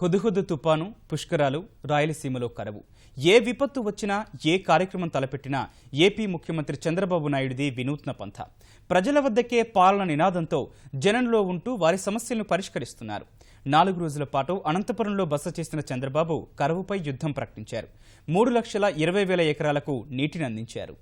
హుదుహుదు తుపాను, పుష్కరాలు, రాయలసీమలో కరవు. ఏ విపత్తు వచ్చినా, ఏ కార్యక్రమం తలపెట్టినా ఏపీ ముఖ్యమంత్రి చంద్రబాబు నాయుడిది వినూత్న పంథ. ప్రజల వద్దకే పాలన నినాదంతో జనంలో ఉంటూ వారి సమస్యలను పరిష్కరిస్తున్నారు. 4 రోజుల పాటు అనంతపురంలో బస చేసిన చంద్రబాబు కరవుపై యుద్ధం ప్రకటించారు. 3,20,000 ఎకరాలకు నీటిని అందించారు.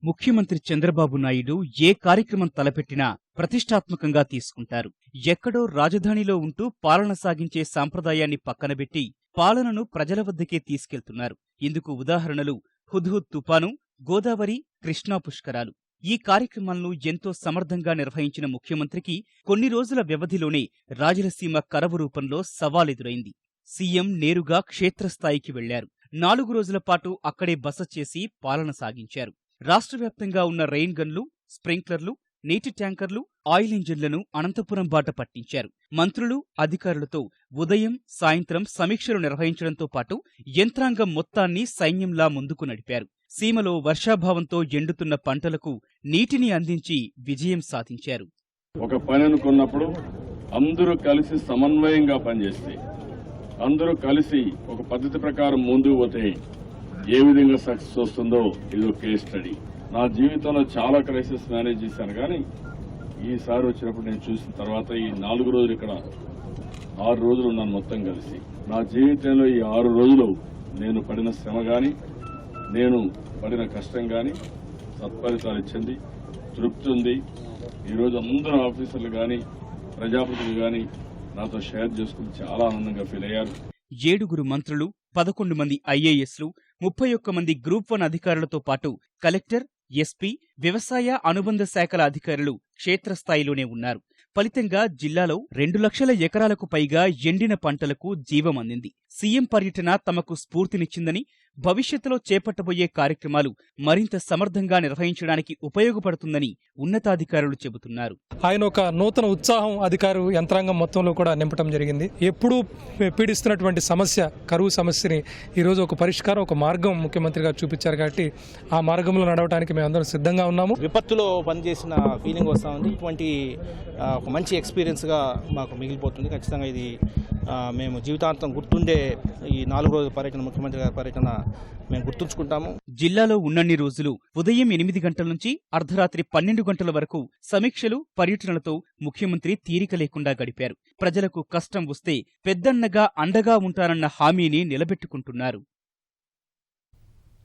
ముఖ్యమంత్రి చంద్రబాబు నాయుడు ఏ కార్యక్రమం తలపెట్టినా ప్రతిష్టాత్మకంగా తీసుకుంటారు. ఎక్కడో రాజధానిలో ఉంటూ పాలన సాగించే సాంప్రదాయాన్ని పక్కనబెట్టి పాలనను ప్రజల వద్దకే తీసుకెళ్తున్నారు. ఇందుకు ఉదాహరణలు హుద్హుద్ తుపాను, గోదావరి, కృష్ణా పుష్కరాలు. ఈ కార్యక్రమాలను ఎంతో సమర్థంగా నిర్వహించిన ముఖ్యమంత్రికి కొన్ని రోజుల వ్యవధిలోనే రాయలసీమ కరవు రూపంలో సవాలెదురైంది. సీఎం నేరుగా క్షేత్రస్థాయికి వెళ్లారు. 4 రోజుల పాటు అక్కడే బస చేసి పాలన సాగించారు. రాష్ట్ర వ్యాప్తంగా ఉన్న రెయిన్ గన్లు, స్ప్రింక్లర్లు, నీటి ట్యాంకర్లు, ఆయిల్ ఇంజిన్లను అనంతపురం బాట పట్టించారు. మంత్రులు, అధికారులతో ఉదయం, సాయంత్రం సమీక్షలు నిర్వహించడంతో పాటు యంత్రాంగం మొత్తాన్ని సైన్యంలా ముందుకు నడిపారు. సీమలో వర్షాభావంతో ఎండుతున్న పంటలకు నీటిని అందించి విజయం సాధించారు. ఒక పని అనుకున్నప్పుడు అందరూ కలిసి సమన్వయంగా పనిచేస్తే, అందరూ కలిసి ఒక పద్ధతి ప్రకారం ముందుకు పోతే ఏ విధంగా సక్సెస్ వస్తుందో ఇది ఒక కేస్ స్టడీ. నా జీవితంలో చాలా క్రైసిస్ మేనేజ్ చేశాను, కానీ ఈసారి వచ్చినప్పుడు నేను చూసిన తర్వాత ఈ 4 రోజులు ఇక్కడ 6 రోజులు ఉన్నాను మొత్తం కలిసి. నా జీవితంలో ఈ 6 రోజులు నేను పడిన శ్రమ గాని, నేను పడిన కష్టం గాని సత్ఫలితాలు ఇచ్చింది, తృప్తి ఉంది. ఈరోజు అందరూ ఆఫీసర్లు గాని, ప్రజాప్రతినిధులు గాని నాతో షేర్ చేసుకుని చాలా ఆనందంగా ఫీల్ అయ్యారు. 7 మంత్రులు, 11 మంది ఐఏఎస్లు, 31 మంది గ్రూప్ 1 అధికారులతో పాటు కలెక్టర్, ఎస్పీ, వ్యవసాయ అనుబంధ శాఖల అధికారులు క్షేత్రస్థాయిలోనే ఉన్నారు. ఫలితంగా జిల్లాలో 2 లక్షల ఎకరాలకు పైగా ఎండిన పంటలకు జీవం అందింది. సీఎం పర్యటన తమకు స్ఫూర్తినిచ్చిందని, భవిష్యత్తులో చేపట్టబోయే కార్యక్రమాలు మరింత సమర్థంగా నిర్వహించడానికి ఉపయోగపడుతుందని ఉన్నతాధికారులు చెబుతున్నారు. ఆయన ఒక నూతన ఉత్సాహం అధికారు యంత్రాంగం మొత్తంలో కూడా నింపడం జరిగింది. ఎప్పుడూ పీడిస్తున్నటువంటి సమస్య, కరువు సమస్యని ఈరోజు ఒక పరిష్కారం, ఒక మార్గం ముఖ్యమంత్రి గారు చూపించారు. కాబట్టి ఆ మార్గంలో నడవడానికి మేమందరం సిద్ధంగా ఉన్నాము. విపత్తులో పనిచేసిన ఫీలింగ్ వస్తూ ఉంది. ఇటువంటి ఒక మంచి ఎక్స్పీరియన్స్గా మాకు మిగిలిపోతుంది. ఖచ్చితంగా ఇది మేము జీవితాంతం గుర్తుండే ఈ 4 రోజుల పర్యటన, ముఖ్యమంత్రి గారి పర్యటన మేము గుర్తుంచుకుంటాము. జిల్లాలో ఉన్నన్ని రోజులు ఉదయం 8 గంటల నుంచి అర్ధరాత్రి 12 గంటల వరకు సమీక్షలు, పర్యటనలతో ముఖ్యమంత్రి తీరిక లేకుండా గడిపారు. ప్రజలకు కష్టం వస్తే పెద్దన్నగా అండగా ఉంటారన్న హామీని నిలబెట్టుకుంటున్నారు.